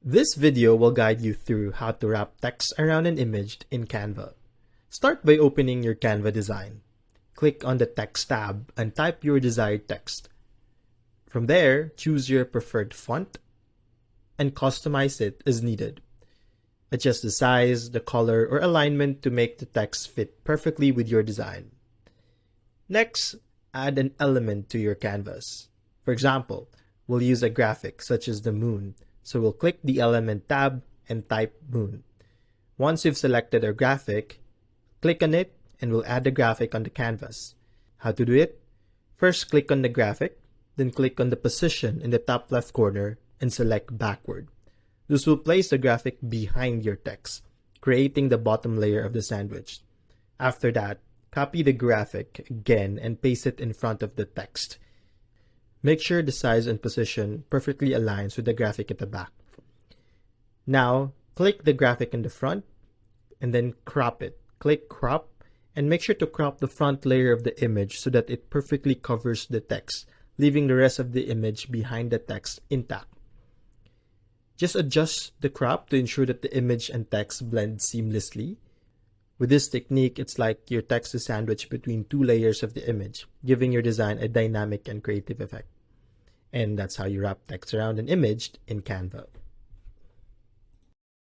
This video will guide you through how to wrap text around an image in Canva. Start by opening your Canva design. Click on the Text tab and type your desired text. From there, choose your preferred font and customize it as needed. Adjust the size, the color, or alignment to make the text fit perfectly with your design. Next, add an element to your canvas. For example, we'll use a graphic such as the moon, so we'll click the Element tab and type moon. Once you've selected our graphic, click on it and we'll add the graphic on the canvas. How to do it? First, click on the graphic, then click on the position in the top left corner and select backward. This will place the graphic behind your text, creating the bottom layer of the sandwich. After that, copy the graphic again and paste it in front of the text. Make sure the size and position perfectly aligns with the graphic at the back. Now, click the graphic in the front and then crop it. Click crop and make sure to crop the front layer of the image so that it perfectly covers the text, leaving the rest of the image behind the text intact. Just adjust the crop to ensure that the image and text blend seamlessly. With this technique, it's like your text is sandwiched between two layers of the image, giving your design a dynamic and creative effect. And that's how you wrap text around an image in Canva.